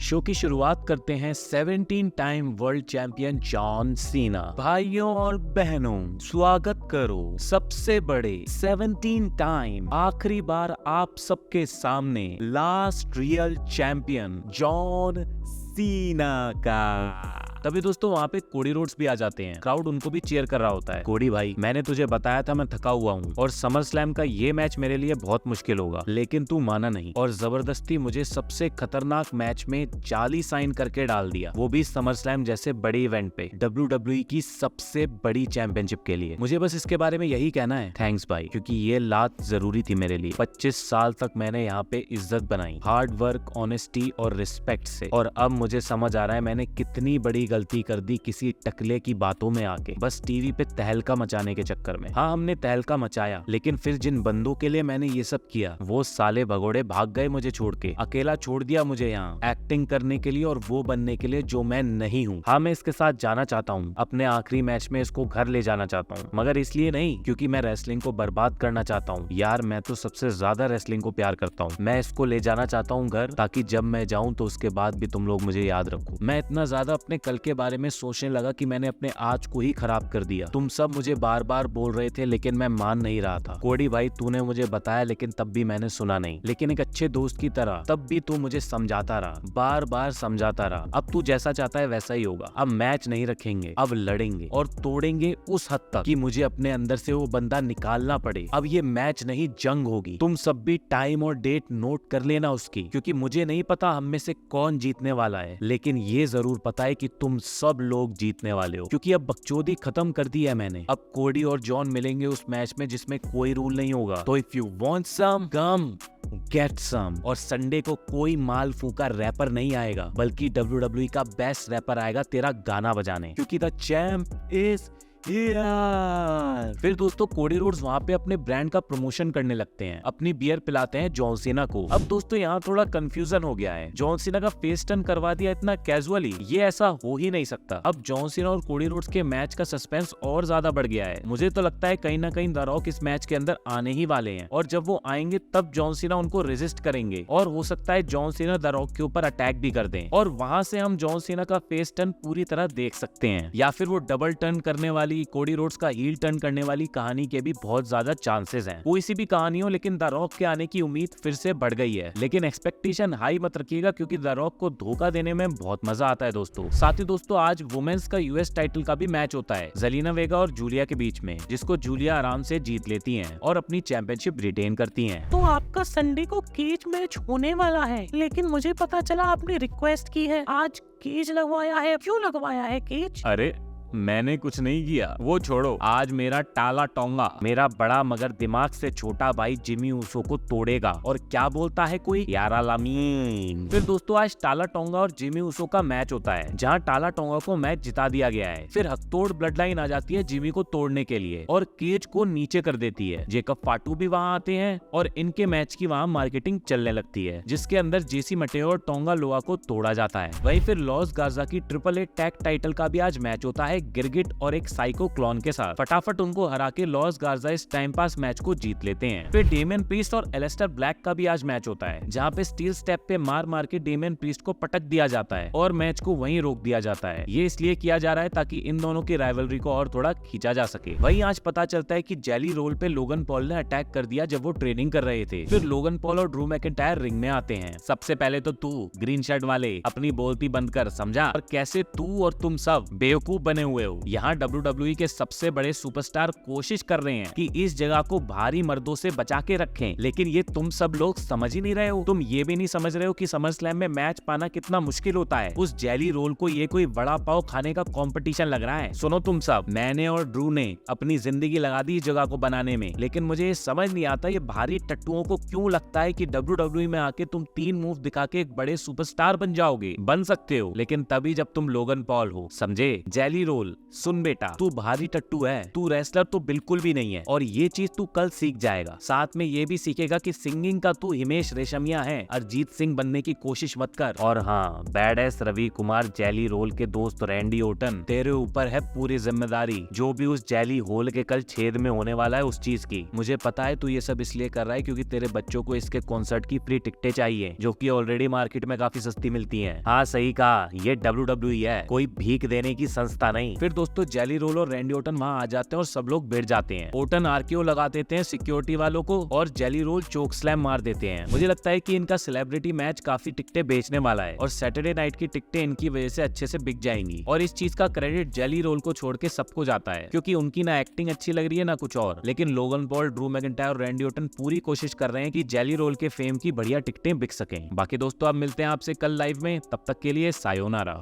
Show की शुरुआत करते हैं 17 time world champion John Cena. भाइयों और बहनों, स्वागत करो सबसे बड़े 17 टाइम आखिरी बार आप सबके सामने last real champion John Cena का। तभी दोस्तों वहाँ पे कोडी रोड्स भी आ जाते हैं। क्राउड उनको भी चीयर कर रहा होता है। कोडी भाई, मैंने तुझे बताया था मैं थका हुआ हूँ और समर स्लैम का ये मैच मेरे लिए बहुत मुश्किल होगा, लेकिन तू माना नहीं और जबरदस्ती मुझे सबसे खतरनाक मैच में जाली साइन करके डाल दिया, वो भी समर स्लैम जैसे बड़े इवेंट पे, WWE की सबसे बड़ी चैंपियनशिप के लिए। मुझे बस इसके बारे में यही कहना है, थैंक्स भाई, क्योंकि ये लात जरूरी थी मेरे लिए। 25 साल तक मैंने यहाँ पे इज्जत बनाई, हार्ड वर्क, ऑनेस्टी और रिस्पेक्ट से, और अब मुझे समझ आ रहा है मैंने कितनी बड़ी गलती कर दी किसी टकले की बातों में आके, बस टीवी पे तहलका मचाने के चक्कर में। हाँ, हमने तहलका मचाया, लेकिन फिर जिन बंदों के लिए मैंने ये सब किया वो साले भगोड़े भाग गए मुझे छोड़ के, अकेला छोड़ दिया मुझे यहाँ एक्टिंग करने के लिए और वो बनने के लिए जो मैं नहीं हूँ। हाँ, मैं इसके साथ जाना चाहता हूँ, अपने आखिरी मैच में इसको घर ले जाना चाहता हूँ, मगर इसलिए नहीं क्योंकि मैं रेसलिंग को बर्बाद करना चाहता हूँ। यार, मैं तो सबसे ज्यादा रेसलिंग को प्यार करता हूँ। मैं इसको ले जाना चाहता हूँ घर, ताकि जब मैं जाऊँ तो उसके बाद भी तुम लोग मुझे याद रखो। मैं इतना ज्यादा अपने कल के बारे में सोचने लगा कि मैंने अपने आज को ही खराब कर दिया। तुम सब मुझे बार बार बोल रहे थे लेकिन मैं मान नहीं रहा था। कोडी भाई, तूने मुझे बताया लेकिन तब भी मैंने सुना नहीं, लेकिन एक अच्छे दोस्त की तरह तब भी तू मुझे समझाता रहा, बार बार समझाता रहा। अब तू जैसा चाहता है वैसा ही होगा। अब मैच नहीं रखेंगे, अब लड़ेंगे और तोड़ेंगे उस हद तक कि मुझे अपने अंदर से वो बंदा निकालना पड़े। अब ये मैच नहीं, जंग होगी। तुम सब भी टाइम और डेट नोट कर लेना उसकी, क्योंकि मुझे नहीं पता हम में से कौन जीतने वाला है, लेकिन ये जरूर पता है कि तुम सब लोग जीतने वाले हो, क्योंकि अब बकचोदी खत्म कर दी है मैंने। अब कोडी और जॉन मिलेंगे उस मैच में जिसमें कोई रूल नहीं होगा। तो if you want some, come get some. और संडे को कोई माल फूका रैपर नहीं आएगा, बल्कि WWE का बेस्ट रैपर आएगा तेरा गाना बजाने, क्योंकि द चैंप इज फिर दोस्तों कोडी रोड्स वहाँ पे अपने ब्रांड का प्रमोशन करने लगते हैं, अपनी बियर पिलाते हैं जॉन सीना को। अब दोस्तों यहाँ थोड़ा कंफ्यूजन हो गया है, जॉन सीना का फेस टर्न करवा दिया इतना कैजुअली, ये ऐसा हो ही नहीं सकता। अब जॉन सीना और कोडी रोड्स के मैच का सस्पेंस और ज्यादा बढ़ गया है। मुझे तो लगता है कहीं ना कहीं द रॉक इस मैच के अंदर आने ही वाले हैं, और जब वो आएंगे तब जॉन सीना उनको रेजिस्ट करेंगे, और हो सकता है जॉन सीना द रॉक के ऊपर अटैक भी कर दें, और वहां से हम जॉन सीना का फेस टर्न पूरी तरह देख सकते हैं, या फिर वो डबल टर्न करने वाली, कोडी रोड्स का हील टर्न करने वाली कहानी के भी बहुत ज्यादा चांसेस हैं। कोई सी भी कहानी हो, लेकिन द रॉक के आने की उम्मीद फिर से बढ़ गई है, लेकिन एक्सपेक्टेशन हाई मत रखिएगा, क्योंकि द रॉक को धोखा देने में बहुत मजा आता है दोस्तों। साथ ही दोस्तों आज वुमेन्स का यूएस टाइटल का भी मैच होता है, जेलिना वेगा और जूलिया के बीच में, जिसको जूलिया आराम से जीत लेती हैं और अपनी चैंपियनशिप रिटेन करती हैं। तो आपका संडे को केज मैच होने वाला है, लेकिन मुझे पता चला आपने रिक्वेस्ट की है आज केज लगवाया है। क्यों लगवाया है केज? अरे मैंने कुछ नहीं किया, वो छोड़ो। आज मेरा टाला टोंगा, मेरा बड़ा मगर दिमाग से छोटा भाई जिमी ऊसो को तोड़ेगा। और क्या बोलता है कोई, यारा लामीन। फिर दोस्तों आज टाला टोंगा और जिमी ऊसो का मैच होता है, जहां टाला टोंगा को मैच जिता दिया गया है। फिर हथतोड़ ब्लड लाइन आ जाती है जिमी को तोड़ने के लिए और केज को नीचे कर देती है। जेकब फाटू भी वहां आते हैं और इनके मैच की वहां मार्केटिंग चलने लगती है, जिसके अंदर जेसी मटेओ और टोंगा लोआ को तोड़ा जाता है। वहीं फिर लॉस गार्जा की AAA टैग टाइटल का भी आज मैच होता है गिरगिट और एक साइको क्लॉन के साथ। फटाफट उनको हरा के लॉस गार्जा इस टाइम पास मैच को जीत लेते हैं। फिर डेमियन प्रीस्ट और एलेस्टर ब्लैक का भी आज मैच होता है, जहां पे स्टील स्टेप पे मार मार के डेमियन प्रीस्ट को पटक दिया जाता है और मैच को वहीं रोक दिया जाता है। ये इसलिए किया जा रहा है ताकि इन दोनों की राइवलरी को और थोड़ा खींचा जा सके। वहीं आज पता चलता है कि जेली रोल पे लोगन पॉल ने अटैक कर दिया जब वो ट्रेनिंग कर रहे थे। फिर लोगन पॉल और ड्रू मैकिंटायर रिंग में आते हैं। सबसे पहले तो तू ग्रीन शर्ट वाले अपनी बोलती बंद कर, समझा? और कैसे तू और तुम सब बेवकूफ बने हुए हो। यहाँ WWE के सबसे बड़े सुपरस्टार कोशिश कर रहे हैं कि इस जगह को भारी मर्दों से बचा के रखें, लेकिन ये तुम सब लोग समझ ही नहीं रहे हो। तुम ये भी नहीं समझ रहे हो कि समर स्लैम में मैच पाना कितना मुश्किल होता है। उस जेली रोल को ये कोई बड़ा पाव खाने का कंपटीशन लग रहा है। सुनो तुम सब, मैंने और ड्रू ने अपनी जिंदगी लगा दी इस जगह को बनाने में, लेकिन मुझे ये समझ नहीं आता ये भारी टट्टुओं को क्यों लगता है कि WWE में आके तुम 3 मूव दिखा के एक बड़े सुपरस्टार बन जाओगे। बन सकते हो, लेकिन तभी जब तुम लोगन पॉल हो, समझे? जेली रोल रोल, सुन बेटा, तू भारी टट्टू है, तू रेसलर तो बिल्कुल भी नहीं है और ये चीज तू कल सीख जाएगा। साथ में ये भी सीखेगा कि सिंगिंग का तू हिमेश रेशमिया है, अरिजीत सिंह बनने की कोशिश मत कर। और हाँ, badass Ravi Kumar jelly roll के दोस्त रैंडी ओटन, तेरे ऊपर है पूरी जिम्मेदारी जो भी उस जेली होल के कल छेद में होने वाला है उस चीज की। मुझे पता है तू ये सब इसलिए कर रहा है क्योंकि तेरे बच्चों को इसके कॉन्सर्ट की फ्री टिकटें चाहिए जो कि ऑलरेडी मार्केट में काफी सस्ती मिलती हैं। हाँ सही कहा, ये WWE है, कोई भीख देने की संस्था नहीं। फिर दोस्तों जेली रोल और रैंडी ओटन वहाँ आ जाते हैं और सब लोग बैठ जाते हैं। ओटन आरकेओ लगा देते हैं सिक्योरिटी वालों को और जेली रोल चोक स्लैम मार देते हैं। मुझे लगता है कि इनका सेलिब्रिटी मैच काफी टिकटें बेचने वाला है और सैटरडे नाइट की टिकटें इनकी वजह से अच्छे से बिक जाएंगी। और इस चीज का क्रेडिट जेली रोल को छोड़ के सबको जाता है क्योंकि उनकी ना एक्टिंग अच्छी लग रही है ना कुछ और। लेकिन लोगन पॉल, ड्रू मैकिंटायर और रैंडी ओटन पूरी कोशिश कर रहे हैं कि जेली रोल के फेम की बढ़िया टिकटें बिक सकें। बाकी दोस्तों अब मिलते हैं आपसे कल लाइव में, तब तक के लिए सायोनारा।